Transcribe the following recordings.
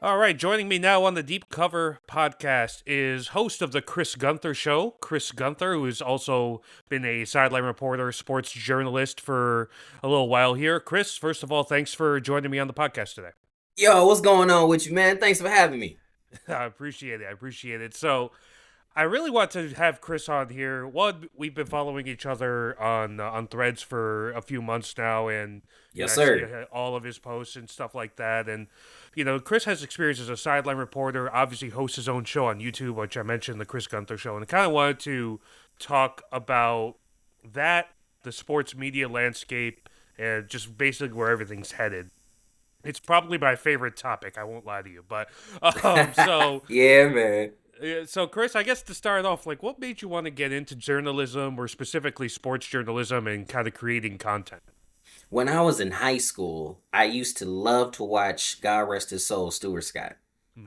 All right, joining me now on the Deep Cover podcast is host of the Chris Gunther Show, Chris Gunther, who has also been a sideline reporter, sports journalist for a little while here. Chris, first of all, thanks for joining me on the podcast today. Yo, what's going on with you, man? Thanks for having me. I appreciate it. I appreciate it. So, I really want to have Chris on here. One, we've been following each other on Threads for a few months now, and Yes, I see sir. all of his posts and stuff like that. And Chris has experience as a sideline reporter. Obviously, hosts his own show on YouTube, which I mentioned, the Chris Gunther Show, and I kind of wanted to talk about that, the sports media landscape, and just basically where everything's headed. It's probably my favorite topic. I won't lie to you, but so Yeah, man. yeah, so, Chris, I guess to start off, like, what made you want to get into journalism, or specifically sports journalism, and kind of creating content? When I was in high school, I used to love to watch, God rest his soul, Stuart Scott.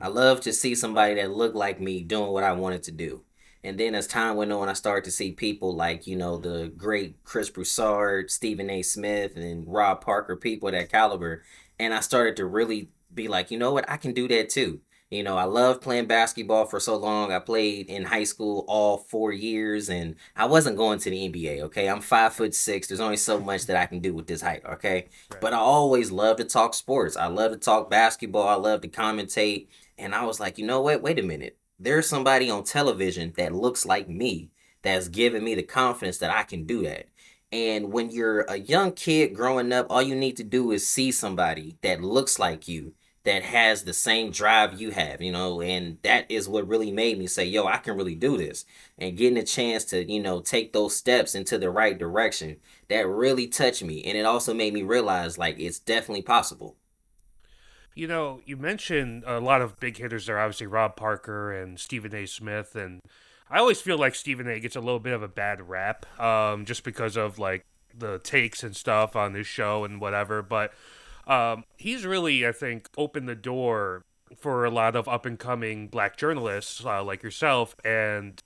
I Hmm. loved to see somebody that looked like me doing what I wanted to do. And then as time went on, I started to see people like, the great Chris Broussard, Stephen A. Smith, and Rob Parker, people of that caliber. And I started to really be like, you know what, I can do that too. I loved playing basketball for so long. I played in high school all 4 years, and I wasn't going to the NBA. Okay, I'm 5'6". There's only so much that I can do with this height. Okay, Right. but I always loved to talk sports. I love to talk basketball. I love to commentate, and I was like, you know what? Wait a minute. There's somebody on television that looks like me that's giving me the confidence that I can do that. And when you're a young kid growing up, all you need to do is see somebody that looks like you, that has the same drive you have, and that is what really made me say, yo, I can really do this. And getting a chance to, take those steps into the right direction, that really touched me. And it also made me realize, like, it's definitely possible. You mentioned a lot of big hitters there, obviously Rob Parker and Stephen A. Smith, and I always feel like Stephen A. gets a little bit of a bad rap, just because of like the takes and stuff on his show and whatever. But he's really, I think, opened the door for a lot of up and coming black journalists like yourself, and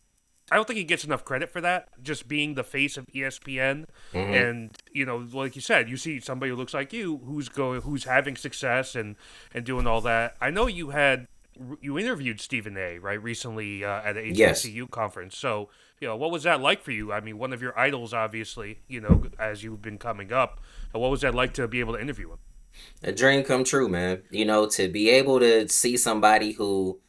I don't think he gets enough credit for that, just being the face of ESPN. Hmm. And like you said, you see somebody who looks like you, who's having success and doing all that. I know you interviewed Stephen A. right recently at an Yes. HBCU conference. So what was that like for you? I mean, one of your idols, obviously. As you've been coming up, what was that like to be able to interview him? A dream come true, man. To be able to see somebody who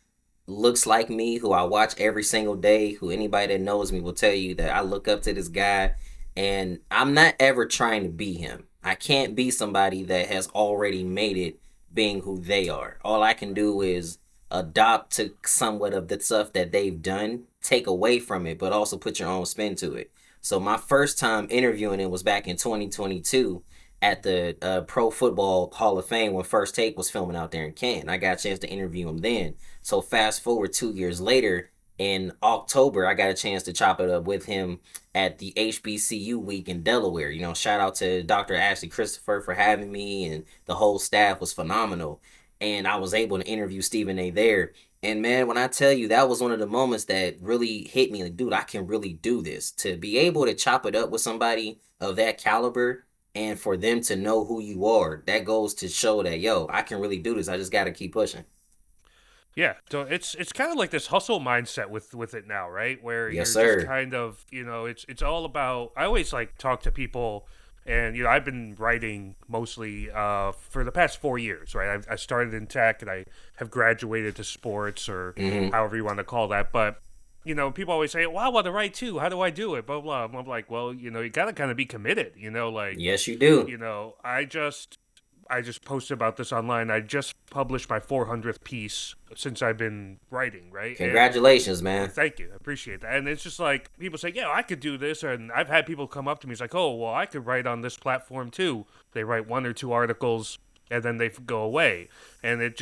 looks like me, who I watch every single day, who anybody that knows me will tell you that I look up to this guy, and I'm not ever trying to be him. I can't be somebody that has already made it being who they are. All I can do is adopt to somewhat of the stuff that they've done, take away from it, but also put your own spin to it. So my first time interviewing him was back in 2022 at the Pro Football Hall of Fame when First Take was filming out there in Canton. I got a chance to interview him then. So fast forward 2 years later, in October, I got a chance to chop it up with him at the HBCU week in Delaware. Shout out to Dr. Ashley Christopher for having me, and the whole staff was phenomenal. And I was able to interview Stephen A. there. And man, when I tell you, that was one of the moments that really hit me like, dude, I can really do this. To be able to chop it up with somebody of that caliber and for them to know who you are, that goes to show that, yo, I can really do this. I just got to keep pushing. Yeah, so it's kind of like this hustle mindset with it now, right? Where Yes, you're just sir. kind of, it's all about. I always like talk to people, and I've been writing mostly for the past 4 years, right? I started in tech, and I have graduated to sports, or Hmm. however you want to call that. But people always say, "Well, I want to write too. How do I do it?" Blah blah. I'm like, well, you gotta kind of be committed, like, Yes, you do. I just posted about this online. I just published my 400th piece since I've been writing, right? And Congratulations, man. thank you, I appreciate that. And it's just like people say, "Yeah, I could do this," and I've had people come up to me. It's like, "Oh, well, I could write on this platform too." They write one or two articles, and then they go away, and it's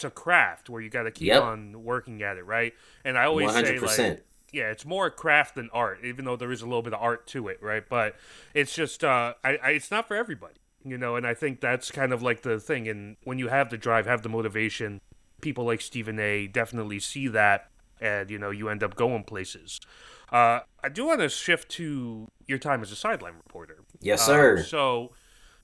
a craft where you got to keep Yep. on working at it, right? And I always say, like, 100%. yeah, it's more craft than art, even though there is a little bit of art to it, right? But it's just, it's not for everybody, and I think that's kind of like the thing. And when you have the drive, have the motivation, people like Stephen A. definitely see that, and you end up going places. I do want to shift to your time as a sideline reporter. Yes, sir. So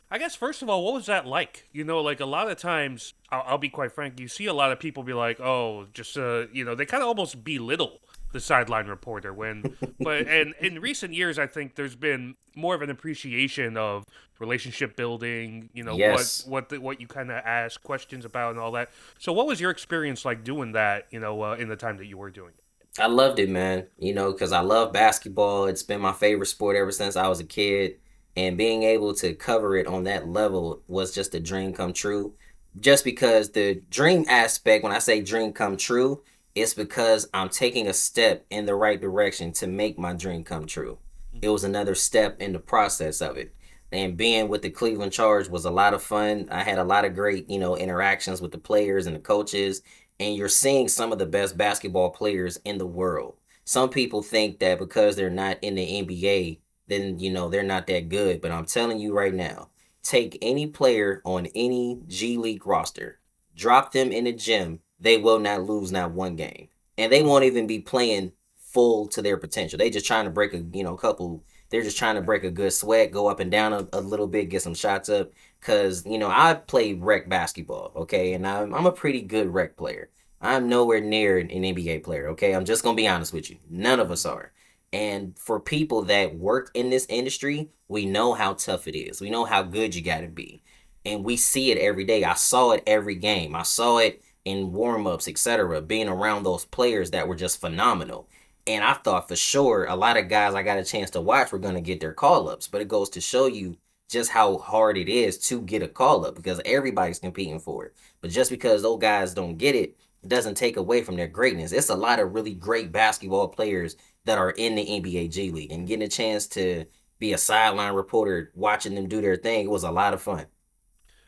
I guess first of all, what was that like? Like a lot of times, I'll be quite frank. You see a lot of people be like, "Oh, just they kind of almost belittle the sideline reporter." And in recent years, I think there's been more of an appreciation of relationship building. Yes. What you kind of ask questions about and all that. So, what was your experience like doing that? In the time that you were doing it. I loved it, man. Because I love basketball. It's been my favorite sport ever since I was a kid. And being able to cover it on that level was just a dream come true. Just because the dream aspect, when I say dream come true, it's because I'm taking a step in the right direction to make my dream come true. It was another step in the process of it. And being with the Cleveland Charge was a lot of fun. I had a lot of great, interactions with the players and the coaches, and you're seeing some of the best basketball players in the world. Some people think that because they're not in the NBA, then they're not that good. But I'm telling you right now, take any player on any G League roster, drop them in the gym, they will not lose not one game. And they won't even be playing full to their potential. They just trying to break a couple. They're just trying to break a good sweat, go up and down a little bit, get some shots up. Cause I played rec basketball, okay, and I'm a pretty good rec player. I'm nowhere near an NBA player, okay. I'm just gonna be honest with you. None of us are. And for people that work in this industry, we know how tough it is. We know how good you got to be, and we see it every day. I saw it every game. I saw it in warm-ups, etc. Being around those players that were just phenomenal. And I thought for sure a lot of guys I got a chance to watch were going to get their call ups, but it goes to show you just how hard it is to get a call up because everybody's competing for it. But just because those guys don't get it, it doesn't take away from their greatness. It's a lot of really great basketball players that are in the NBA G League, and getting a chance to be a sideline reporter watching them do their thing, it was a lot of fun.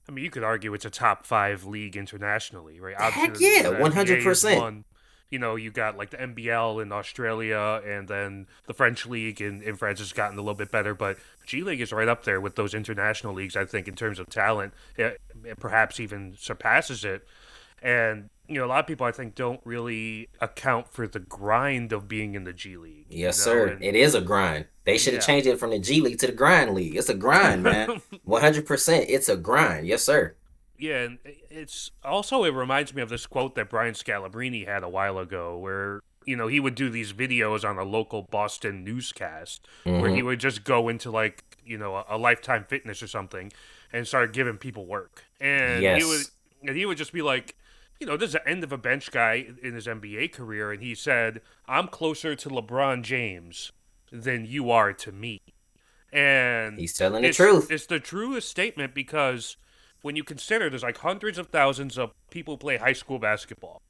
I mean, you could argue it's a top five league internationally, right? Obviously, Heck the yeah, NBA is 100%. one. You got like the NBL in Australia, and then the French league in France has gotten a little bit better. But G League is right up there with those international leagues, I think, in terms of talent. It perhaps even surpasses it. And a lot of people I think don't really account for the grind of being in the G League. Yes, sir. And It is a grind. They should have yeah. changed it from the G League to the Grind League. It's a grind, man. 100%. It's a grind. Yes, sir. Yeah, and it reminds me of this quote that Brian Scalabrine had a while ago where he would do these videos on a local Boston newscast where he Mm-hmm. would just go into like, a Lifetime Fitness or something and start giving people work. Yes. And he would just be like, this is the end of a bench guy in his NBA career and he said, "I'm closer to LeBron James than you are to me." And He's telling the it's truth. it's the truest statement because when you consider there's like hundreds of thousands of people who play high school basketball.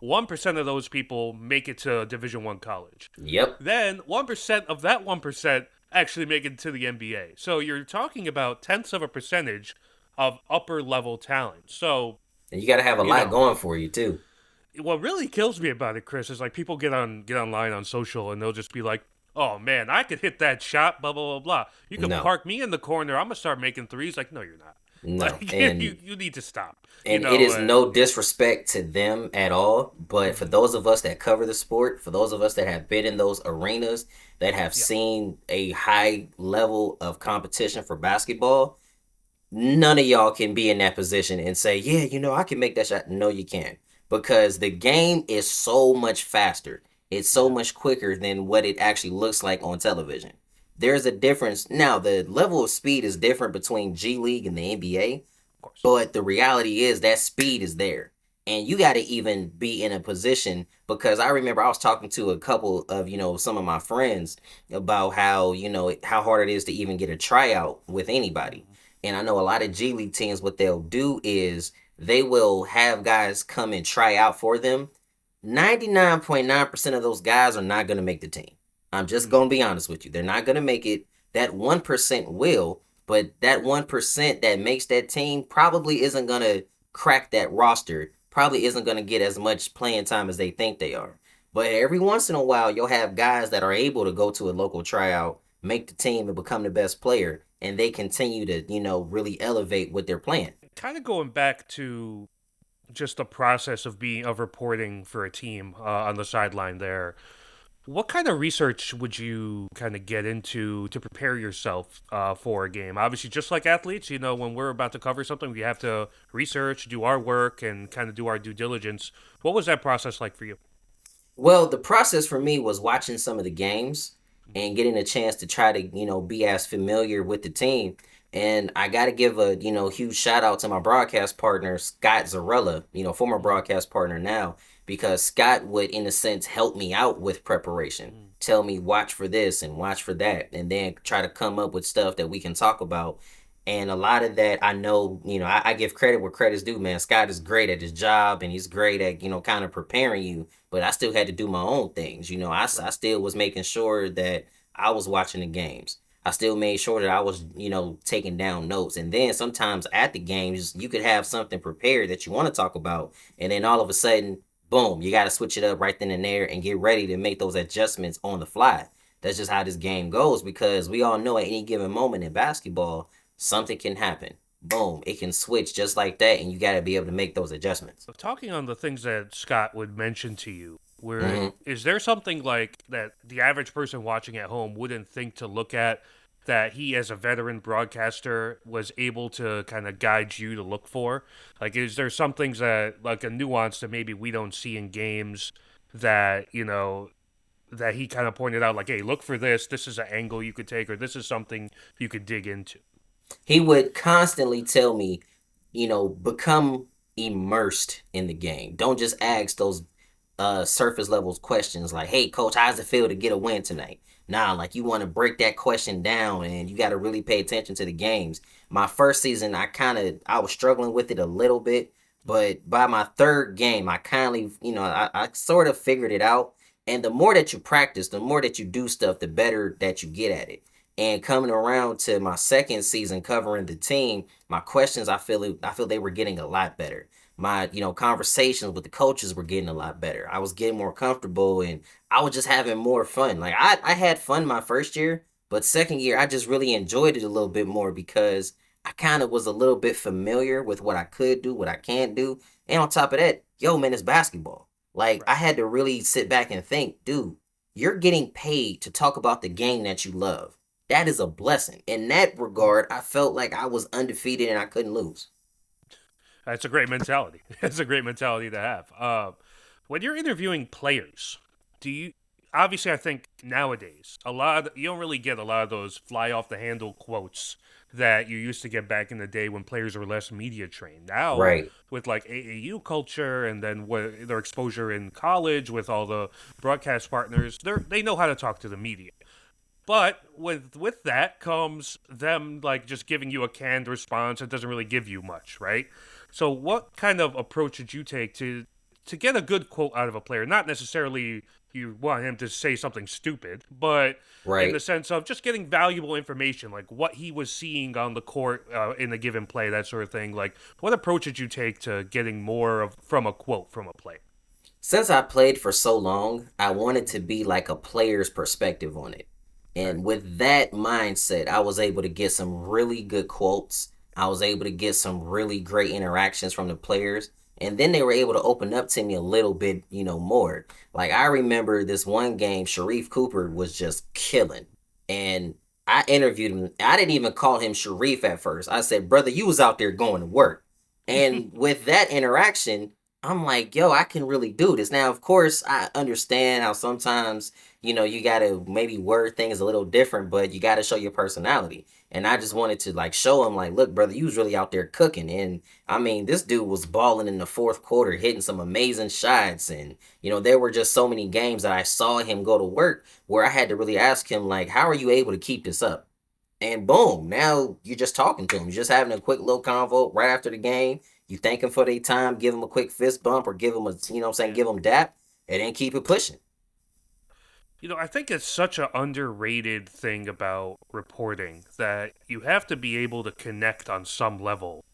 1% of those people make it to Division 1 college. Yep. Then 1% of that 1% actually make it to the NBA. So you're talking about tenths of a percentage of upper level talent. So, And you got to have a you lot know, going for you, too. what really kills me about it, Chris, is like people get online on social and they'll just be like, "Oh man, I could hit that shot, blah blah blah blah. You could No. park me in the corner. I'm gonna start making threes." Like, no, you're not. No. Like, And you need to stop. it is And no disrespect to them at all, but for mhm, those of us that cover the sport, for those of us that have been in those arenas, that have yeah, seen a high level of competition for basketball, none of y'all can be in that position and say, yeah, I can make that shot. No, you can't. Because the game is so much faster. It's so yeah, much quicker than what it actually looks like on television. There's a difference. Now, the level of speed is different between G League and the NBA, of course. but the reality is that speed is there. And you got to even be in a position because I remember I was talking to a couple of, some of my friends about how, how hard it is to even get a tryout with anybody. Mhm. And I know a lot of G League teams, what they'll do is they will have guys come and try out for them. 99.9% of those guys are not going to make the team. I'm just Mm. going to be honest with you. They're not going to make it. That 1% will, but that 1% that makes that team probably isn't going to crack that roster, probably isn't going to get as much playing time as they think they are. But every once in a while, you'll have guys that are able to go to a local tryout, make the team, and become the best player, and they continue to, really elevate what they're playing. Kind of going back to just the process of reporting for a team on the sideline there. What kind of research would you kind of get into to prepare yourself for a game? Obviously, just like athletes, when we're about to cover something, we have to research, do our work, and kind of do our due diligence. What was that process like for you? Well, the process for me was watching some of the games and getting a chance to try to, be as familiar with the team. And I got to give a, huge shout out to my broadcast partner, Scott Zarella, former broadcast partner now, because Scott would, in a sense, help me out with preparation. Mm, Tell me, watch for this and watch for that, and then try to come up with stuff that we can talk about. And a lot of that I know, I give credit where credit's due, man. Scott is great at his job and he's great at, kind of preparing you, but I still had to do my own things. I right. still was making sure that I was watching the games. I still made sure that I was, taking down notes. And then sometimes at the games, you could have something prepared that you want to talk about. And then all of a sudden, boom, you got to switch it up right then and there and get ready to make those adjustments on the fly. That's just how this game goes because we all know at any given moment in basketball, something can happen. Boom, it can switch just like that. And you got to be able to make those adjustments. So talking on the things that Scott would mention to you, where Hmm. is there something like that the average person watching at home wouldn't think to look at that he, as a veteran broadcaster, was able to kind of guide you to look for? Like, is there some things that, like a nuance that maybe we don't see in games that, that he kind of pointed out, like, hey, look for this. This is an angle you could take, or this is something you could dig into. He would constantly tell me, become immersed in the game. Don't just Mm, ask those surface levels questions like, "Hey, coach, how's it feel to get a win tonight?" Nah, like you want to break that question down, and you got to really pay attention to the games. My first season, I was struggling with it a little bit, but by my third game, I kindly, I sort of figured it out. And the more that you practice, the more that you do stuff, the better that you get at it. And coming around to my second season covering the team, my questions I feel they were getting a lot better. My conversations with the coaches were getting a lot better. I was getting more comfortable and I was just having more fun. Like I had fun my first year, but second year I just really enjoyed it a little bit more because I kind of was a little bit familiar with what I could do, what I can't do. And on top of that, yo man, it's basketball. Like I right. had to really sit back and think, dude, you're getting paid to talk about the game that you love. That is a blessing. In that regard, I felt like I was undefeated and I couldn't lose. That's a great mentality. That's a great mentality to have. When you're interviewing players, do you obviously I think nowadays you don't really get a lot of those fly off the handle quotes that you used to get back in the day when players were less media trained. Now Right. with like AAU culture and then what their exposure in college with all the broadcast partners, they know how to talk to the media. But with that comes them like just giving you a canned response. It doesn't really give you much, right? So what kind of approach did you take to get a good quote out of a player? Not necessarily you want him to say something stupid, but in the Right. sense of just getting valuable information, like what he was seeing on the court in a given play, that sort of thing. Like, what approach did you take to getting more from a quote from a player? Since I played for so long, I wanted to be like a player's perspective on it. Right. And with that mindset, I was able to get some really good quotes. I was able to get some really great interactions from the players. And then they were able to open up to me a little bit, more. Like I remember this one game, Sharif Cooper was just killing. And I interviewed him. I didn't even call him Sharif at first. I said, brother, you was out there going to work. And with that interaction, I'm like, yo, I can really do this. Now, of course, I understand how sometimes, you got to maybe word things a little different, but you got to show your personality. And I just wanted to like show him, like, look, brother, you was really out there cooking. And I mean, this dude was balling in the fourth quarter, hitting some amazing shots. And, there were just so many games that I saw him go to work where I had to really ask him, like, how are you able to keep this up? And boom, now you're just talking to them. You're just having a quick little convo right after the game. You thank them for their time, give them a quick fist bump or give them a, what I'm saying, Yeah. give them dap, and then keep it pushing. I think it's such an underrated thing about reporting that you have to be able to connect on some level,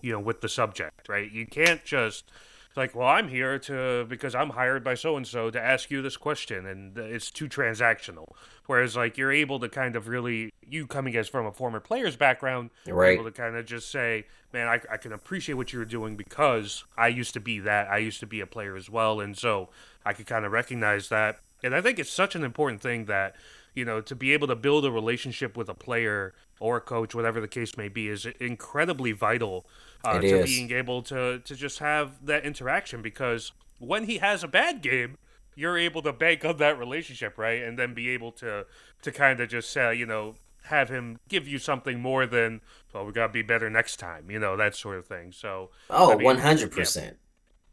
with the subject, right? You can't just like, well, I'm here to because I'm hired by so and so to ask you this question, and it's too transactional. Whereas, like, you're able to kind of really, you coming as from a former player's background, you're able Right. to kind of just say, man, I can appreciate what you're doing because I used to be that. I used to be a player as well, and so I could kind of recognize that And I think it's such an important thing that, to be able to build a relationship with a player or a coach, whatever the case may be, is incredibly vital It to is. being able to just have that interaction. Because when he has a bad game, you're able to bank on that relationship, right? And then be able to kind of just say, have him give you something more than, well, we got to be better next time, that sort of thing. So, Oh, I mean, yeah. 100%.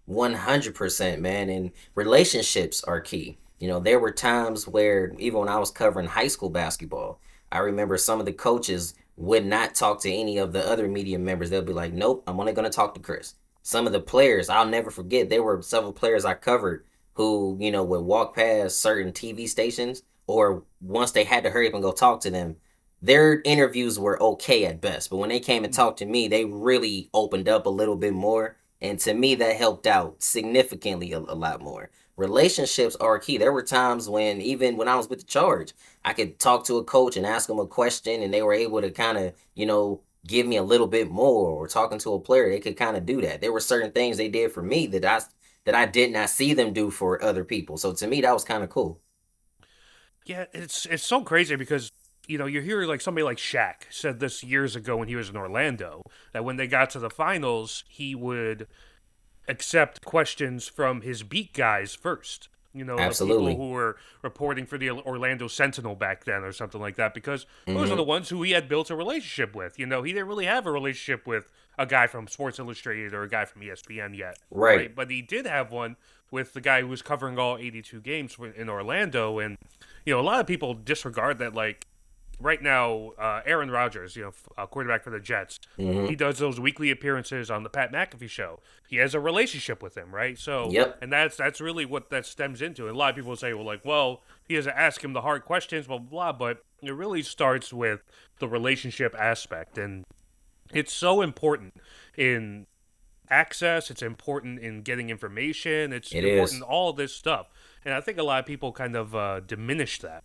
100%, man. And relationships are key. There were times where, even when I was covering high school basketball, I remember some of the coaches would not talk to any of the other media members. They'll be like, nope, I'm only going to talk to Chris. Some of the players, I'll never forget, there were several players I covered who, would walk past certain TV stations, or once they had to hurry up and go talk to them, their interviews were okay at best. But when they came and Mhm. talked to me, they really opened up a little bit more, and to me, that helped out significantly a lot more. Relationships are key. There were times when, even when I was with the Charge, I could talk to a coach and ask them a question, and they were able to kind of, give me a little bit more. Or talking to a player, they could kind of do that. There were certain things they did for me that I did not see them do for other people. So to me, that was kind of cool. Yeah, it's so crazy because you hear like somebody like Shaq said this years ago when he was in Orlando that when they got to the finals, he would accept questions from his beat guys first. The people Absolutely. who were reporting for the Orlando Sentinel back then or something like that, because those are the Hmm. ones who he had built a relationship with. He didn't really have a relationship with a guy from Sports Illustrated or a guy from ESPN yet, Right. right? But he did have one with the guy who was covering all 82 games in Orlando. And, a lot of people disregard that, like, right now, Aaron Rodgers, quarterback for the Jets, he Hmm. does those weekly appearances on the Pat McAfee show. He has a relationship with him, right? So, Yep. and that's really what that stems into. And a lot of people say, well, like, well, he has to ask him the hard questions, blah blah blah. But it really starts with the relationship aspect, and it's so important in access. It's important in getting information. It's It important is. in all this stuff. And I think a lot of people kind of diminish that.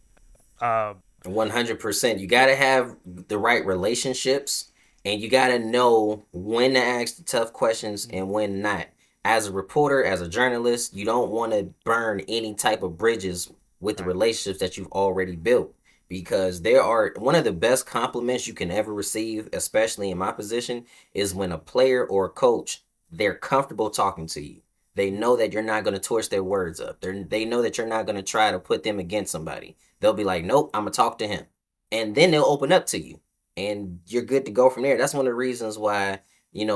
Uh, 100%. You got to have the right relationships, and you got to know when to ask the tough questions and when not. As a reporter, as a journalist, you don't want to burn any type of bridges with the right. relationships that you've already built, because there are one of the best compliments you can ever receive, especially in my position, is when a player or a coach, they're comfortable talking to you. They know that you're not going to torch their words up. They know that you're not going to try to put them against somebody. They'll be like, nope, I'm gonna talk to him, and then they'll open up to you, and you're good to go from there. That's one of the reasons why,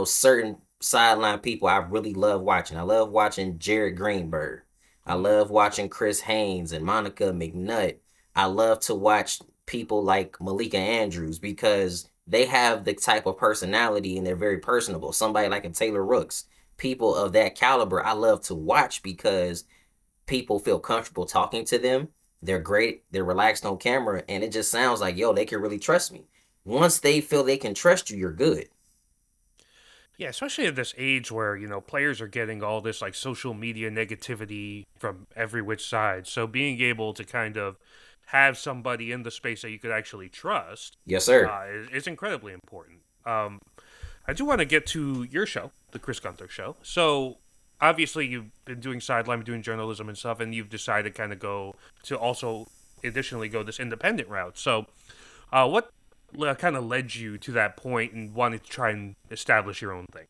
certain sideline people I really love watching. I love watching Jared Greenberg. I Mm, love watching Chris Haynes and Monica McNutt. I love to watch people like Malika Andrews, because they have the type of personality and they're very personable. Somebody like a Taylor Rooks. People of that caliber I love to watch because people feel comfortable talking to them. They're great. They're relaxed on camera, and it just sounds like, yo, they can really trust me. Once they feel they can trust you, you're good. Yeah, especially at this age where, players are getting all this like social media negativity from every which side. So being able to kind of have somebody in the space that you could actually trust Yes, sir. is incredibly important. I do want to get to your show, the Chris Gunther Show. So obviously you've been doing sideline, doing journalism and stuff, and you've decided kind of go to also additionally go this independent route. So what kind of led you to that point and wanted to try and establish your own thing?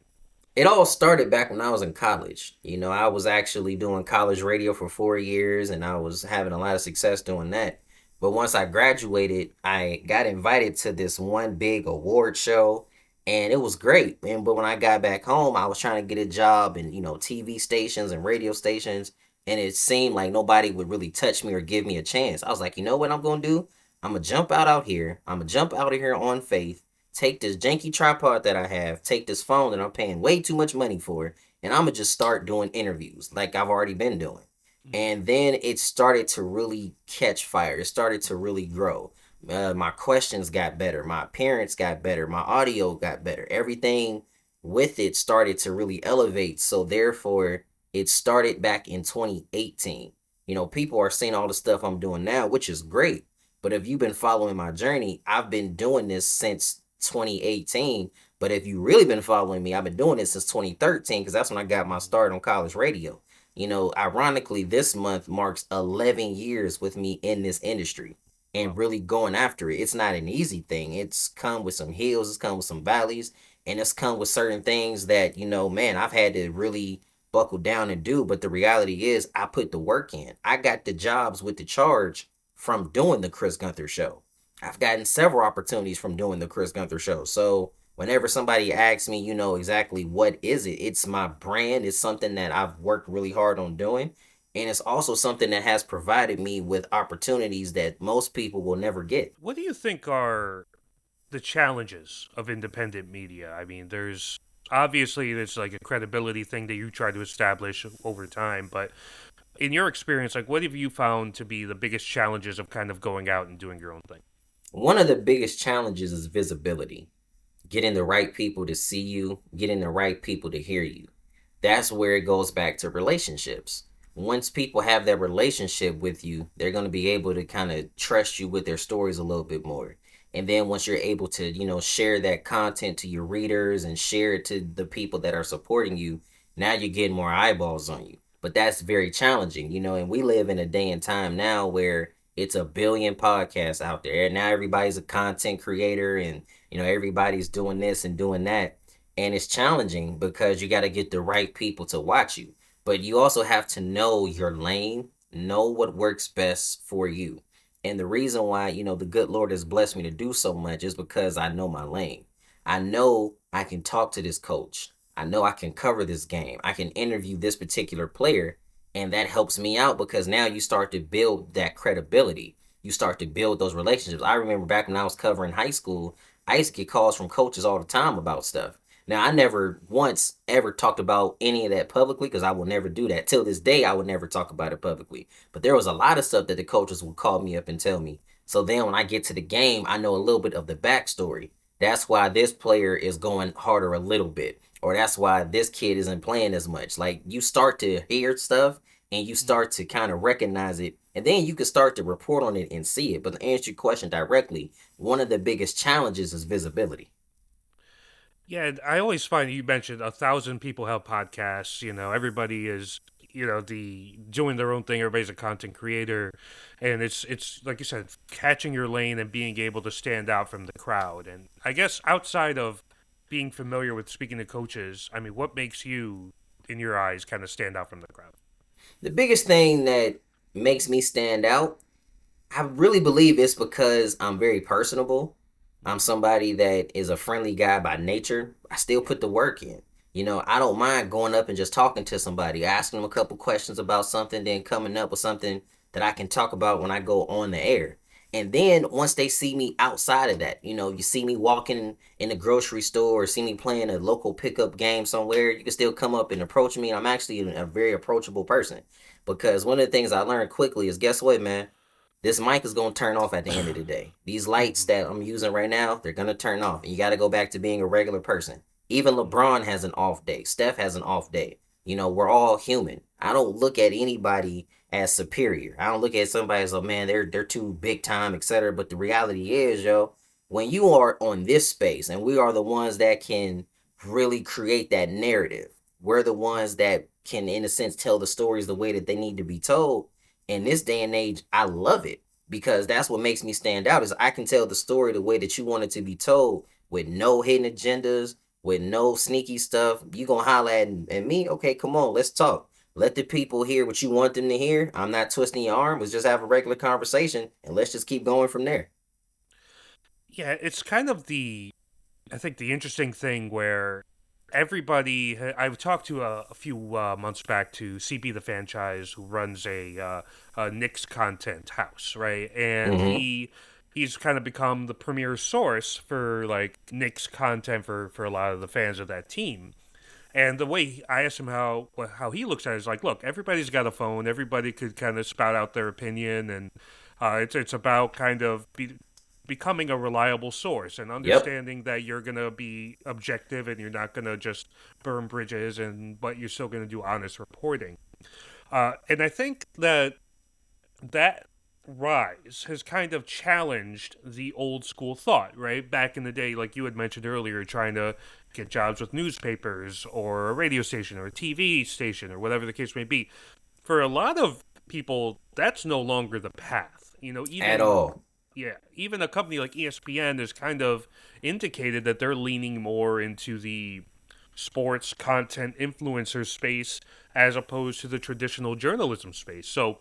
It all started back when I was in college. I was actually doing college radio for 4 years, and I was having a lot of success doing that. But once I graduated, I got invited to this one big award show, and it was great. But when I got back home, I was trying to get a job in, TV stations and radio stations, and it seemed like nobody would really touch me or give me a chance. I was like, you know what I'm going to do? I'm going to jump out here. I'm going to jump out of here on faith, take this janky tripod that I have, take this phone that I'm paying way too much money for, and I'm gonna just start doing interviews like I've already been doing. Mhm. And then it started to really catch fire. It started to really grow. My questions got better. My appearance got better. My audio got better. Everything with it started to really elevate. So therefore, it started back in 2018. People are seeing all the stuff I'm doing now, which is great. But if you've been following my journey, I've been doing this since 2018. But if you really been following me, I've been doing this since 2013, because that's when I got my start on college radio. Ironically, this month marks 11 years with me in this industry and Wow. really going after it. It's not an easy thing. It's come with some hills, it's come with some valleys, and it's come with certain things that, man, I've had to really buckle down and do. But the reality is, I put the work in. I got the jobs with the charge from doing the Chris Gunther Show. I've gotten several opportunities from doing the Chris Gunther Show. So whenever somebody asks me, exactly what is it, it's my brand. It's something that I've worked really hard on doing. And it's also something that has provided me with opportunities that most people will never get. What do you think are the challenges of independent media? I mean, there's obviously it's like a credibility thing that you try to establish over time, but in your experience, like what have you found to be the biggest challenges of kind of going out and doing your own thing? One of the biggest challenges is visibility, getting the right people to see you, getting the right people to hear you. That's where it goes back to relationships. Once people have that relationship with you, they're going to be able to kind of trust you with their stories a little bit more. And then once you're able to, share that content to your readers and share it to the people that are supporting you, now you're getting more eyeballs on you. But that's very challenging, and we live in a day and time now where it's a billion podcasts out there. And now everybody's a content creator and, everybody's doing this and doing that. And it's challenging because you got to get the right people to watch you. But you also have to know your lane, know what works best for you. And the reason why, the good Lord has blessed me to do so much is because I know my lane. I know I can talk to this coach. I know I can cover this game. I can interview this particular player. And that helps me out because now you start to build that credibility. You start to build those relationships. I remember back when I was covering high school, I used to get calls from coaches all the time about stuff. Now, I never once ever talked about any of that publicly because I will never do that. Till this day, I would never talk about it publicly. But there was a lot of stuff that the coaches would call me up and tell me. So then when I get to the game, I know a little bit of the backstory. That's why this player is going harder a little bit. Or that's why this kid isn't playing as much. Like you start to hear stuff and you start to kind of recognize it. And then you can start to report on it and see it. But to answer your question directly, one of the biggest challenges is visibility. Yeah, I always find you mentioned 1,000 people have podcasts. Everybody is the doing their own thing. Everybody's a content creator, and it's like you said, catching your lane and being able to stand out from the crowd. And I guess outside of being familiar with speaking to coaches, I mean, what makes you, in your eyes, kind of stand out from the crowd? The biggest thing that makes me stand out, I really believe it's because I'm very personable. I'm somebody that is a friendly guy by nature. I still put the work in. I don't mind going up and just talking to somebody, asking them a couple questions about something, then coming up with something that I can talk about when I go on the air. And then once they see me outside of that, you see me walking in the grocery store or see me playing a local pickup game somewhere, you can still come up and approach me. And I'm actually a very approachable person because one of the things I learned quickly is guess what, man? This mic is going to turn off at the end of the day. These lights Mm-hmm. that I'm using right now, they're going to turn off. And you got to go back to being a regular person. Even LeBron has an off day. Steph has an off day. We're all human. I don't look at anybody as superior. I don't look at somebody as, oh man, they're too big time, etc. But the reality is, yo, when you are on this space and we are the ones that can really create that narrative, we're the ones that can, in a sense, tell the stories the way that they need to be told. In this day and age, I love it because that's what makes me stand out is I can tell the story the way that you want it to be told with no hidden agendas, with no sneaky stuff. You gonna holler at me? Okay, come on, let's talk. Let the people hear what you want them to hear. I'm not twisting your arm. Let's just have a regular conversation and let's just keep going from there. Yeah, it's kind of I think the interesting thing where everybody I've talked to a few months back to CB the franchise who runs a Knicks content house, right? And Mm-hmm. he's kind of become the premier source for like Knicks content for a lot of the fans of that team. And the way I asked him how he looks at it is like, look, everybody's got a phone. Everybody could kind of spout out their opinion, and it's about kind of becoming a reliable source and Yep. understanding that you're gonna be objective and you're not gonna just burn bridges, and but you're still gonna do honest reporting. And I think that rise has kind of challenged the old school thought, right? Back in the day, like you had mentioned earlier, trying to get jobs with newspapers or a radio station or a TV station or whatever the case may be. For a lot of people, that's no longer the path. At Even all. yeah, even a company like ESPN has kind of indicated that they're leaning more into the sports content influencer space as opposed to the traditional journalism space. So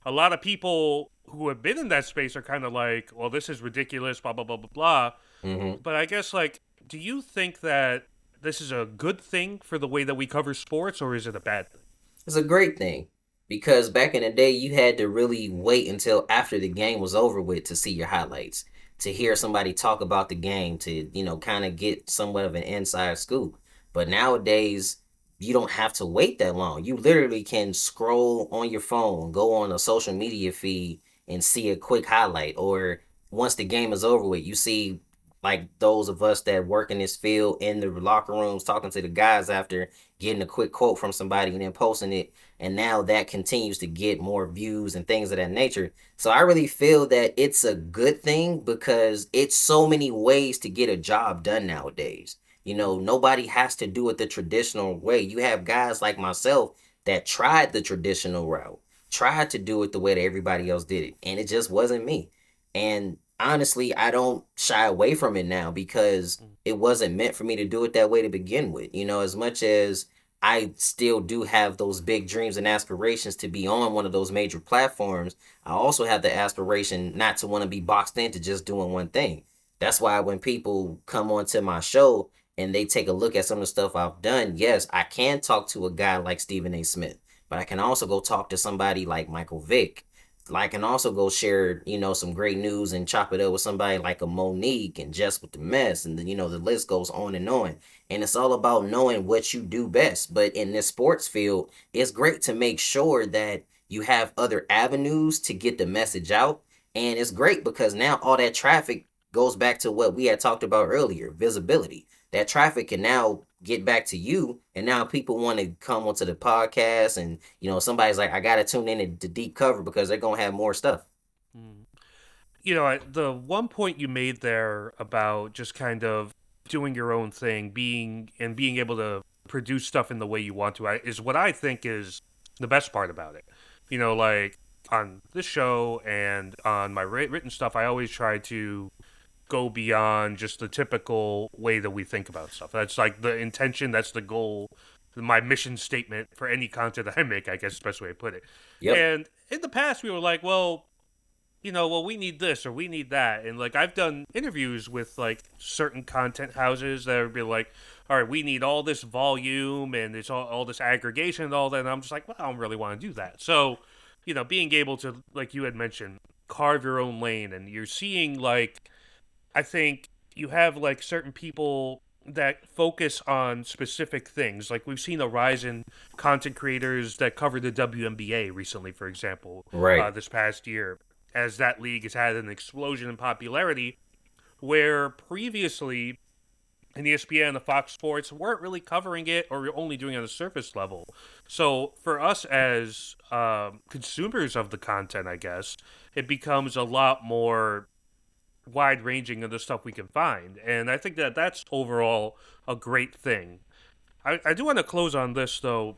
a lot of people who have been in that space are kind of like, well, this is ridiculous, blah, blah, blah, blah, blah. Hmm. But I guess, like, do you think that this is a good thing for the way that we cover sports, or is it a bad thing? It's a great thing because back in the day, you had to really wait until after the game was over with to see your highlights, to hear somebody talk about the game, to, kind of get somewhat of an inside scoop. But nowadays, you don't have to wait that long. You literally can scroll on your phone, go on a social media feed, and see a quick highlight. Or once the game is over with, you see like those of us that work in this field in the locker rooms talking to the guys after getting a quick quote from somebody and then posting it, and now that continues to get more views and things of that nature. So I really feel that it's a good thing because it's so many ways to get a job done nowadays. Nobody has to do it the traditional way. You have guys like myself that tried the traditional route, tried to do it the way that everybody else did it, and it just wasn't me. And honestly, I don't shy away from it now because Mm. it wasn't meant for me to do it that way to begin with. As much as I still do have those big dreams and aspirations to be on one of those major platforms, I also have the aspiration not to want to be boxed into just doing one thing. That's why when people come onto my show and they take a look at some of the stuff I've done, yes, I can talk to a guy like Stephen A. Smith, but I can also go talk to somebody like Michael Vick. I can also go share, some great news and chop it up with somebody like a Monique and Jess with the mess. And then, the list goes on and on. And it's all about knowing what you do best. But in this sports field, it's great to make sure that you have other avenues to get the message out. And it's great because now all that traffic goes back to what we had talked about earlier, visibility. That traffic can now get back to you, and now people want to come onto the podcast, and somebody's like, I gotta tune in to deep cover because they're gonna have more stuff. Mm. The one point you made there about just kind of doing your own thing, being able to produce stuff in the way you want to, is what I think is the best part about it. Like on this show and on my written stuff, I always try to go beyond just the typical way that we think about stuff. That's like the intention, that's the goal, my mission statement for any content that I make, I guess is the best way to put it. Yep. And in the past, we were like, well, we need this or we need that. And like, I've done interviews with like certain content houses that would be like, all right, we need all this volume and it's all this aggregation and all that. And I'm just like, well, I don't really want to do that. So, being able to, like you had mentioned, carve your own lane, and you're seeing like, I think you have like certain people that focus on specific things. Like we've seen a rise in content creators that cover the WNBA recently, for example, Right. this past year, as that league has had an explosion in popularity, where previously in ESPN and the Fox Sports weren't really covering it or only doing it on a surface level. So for us as consumers of the content, I guess, it becomes a lot more wide ranging of the stuff we can find. And I think that that's overall a great thing. I do want to close on this, though.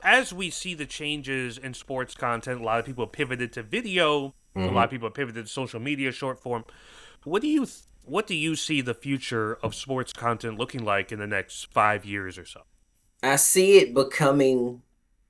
As we see the changes in sports content, a lot of people have pivoted to video, a lot of Hmm. people have pivoted to social media, short form. What do you see the future of sports content looking like in the next 5 years or so? I see it becoming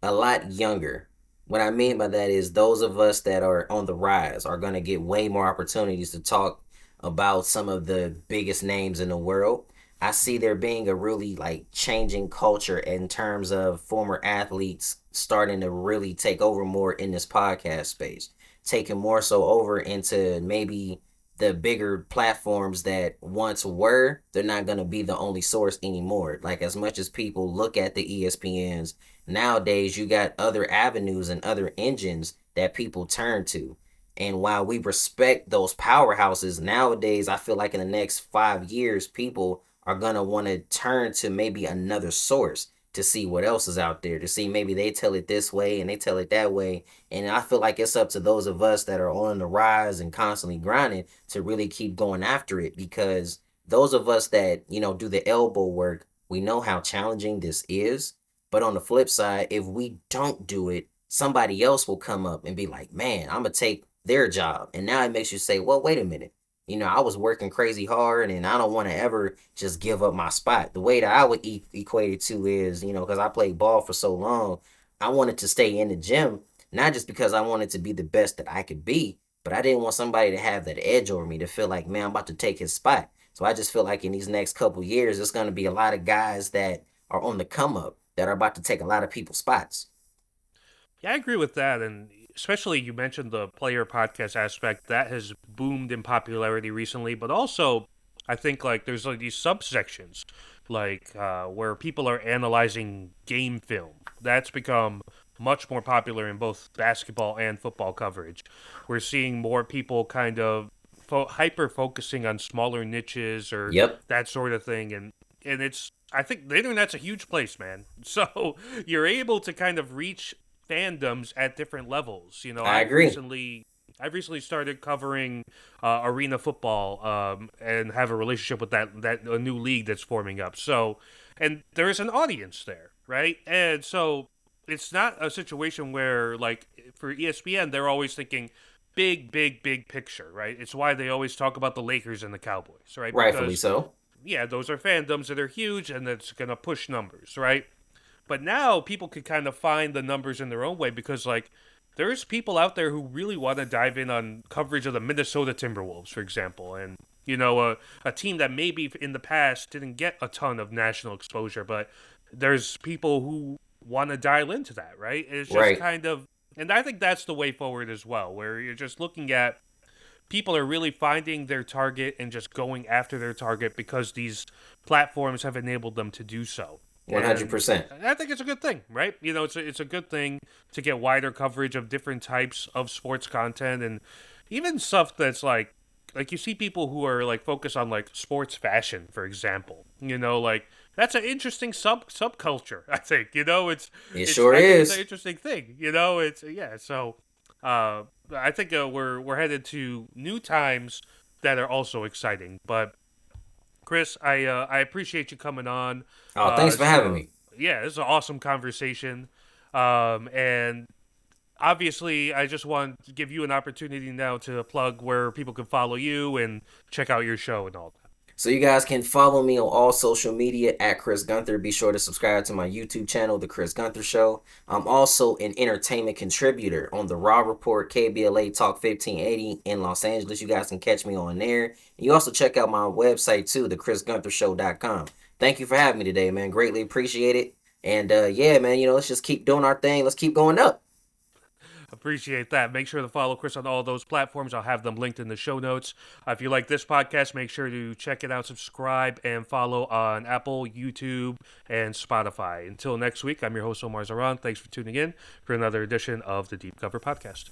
a lot younger. What I mean by that is those of us that are on the rise are going to get way more opportunities to talk about some of the biggest names in the world. I see there being a really like changing culture in terms of former athletes starting to really take over more in this podcast space, taking more so over into maybe the bigger platforms that once were, they're not going to be the only source anymore. Like as much as people look at the ESPNs, nowadays you got other avenues and other engines that people turn to. And while we respect those powerhouses, nowadays I feel like in the next 5 years, people are going to want to turn to maybe another source. to see what else is out there, to see maybe they tell it this way and they tell it that way. And I feel like it's up to those of us that are on the rise and constantly grinding to really keep going after it, because those of us that, do the elbow work, we know how challenging this is. But on the flip side, if we don't do it, somebody else will come up and be like, man, I'm going to take their job. And now it makes you say, well, wait a minute. I was working crazy hard and I don't want to ever just give up my spot. The way that I would equate it to is, because I played ball for so long, I wanted to stay in the gym, not just because I wanted to be the best that I could be, but I didn't want somebody to have that edge over me to feel like, man, I'm about to take his spot. So I just feel like in these next couple years, there's going to be a lot of guys that are on the come up that are about to take a lot of people's spots. Yeah, I agree with that. And especially you mentioned the player podcast aspect that has boomed in popularity recently, but also I think like there's like these subsections like where people are analyzing game film. That's become much more popular in both basketball and football coverage. We're seeing more people kind of hyper focusing on smaller niches or Yep, that sort of thing, and it's I think the internet's a huge place, man. So you're able to kind of reach fandoms at different levels. I agree. I've recently started covering arena football and have a relationship with that a new league that's forming up. So, and there is an audience there, right? And so it's not a situation where like for ESPN they're always thinking big picture, right? It's why they always talk about the Lakers and the Cowboys, right? Rightfully Because so. yeah, those are fandoms that are huge and that's gonna push numbers, right? But now people can kind of find the numbers in their own way because, like, there's people out there who really want to dive in on coverage of the Minnesota Timberwolves, for example, and a team that maybe in the past didn't get a ton of national exposure, but there's people who want to dial into that, right? It's just Right. kind of, and I think that's the way forward as well, where you're just looking at people are really finding their target and just going after their target because these platforms have enabled them to do so. And 100%. I think it's a good thing, right? It's a good thing to get wider coverage of different types of sports content and even stuff that's like you see people who are like focused on like sports fashion, for example. Like that's an interesting subculture. I think It it's sure I think it's an is. interesting thing. It's yeah. So I think we're headed to new times that are also exciting. But Chris, I appreciate you coming on. Oh, thanks for having me. Yeah, this is an awesome conversation. And obviously, I just want to give you an opportunity now to plug where people can follow you and check out your show and all that. So you guys can follow me on all social media at Chris Gunther. Be sure to subscribe to my YouTube channel, The Chris Gunther Show. I'm also an entertainment contributor on the Raw Report KBLA Talk 1580 in Los Angeles. You guys can catch me on there. And you also check out my website too, thechrisgunthershow.com. Thank you for having me today, man. Greatly appreciate it. And yeah, man, let's just keep doing our thing. Let's keep going up. Appreciate that. Make sure to follow Chris on all those platforms. I'll have them linked in the show notes. If you like this podcast, make sure to check it out, subscribe, and follow on Apple, YouTube, and Spotify. Until next week, I'm your host, Omar Zaran. Thanks for tuning in for another edition of the Deep Cover Podcast.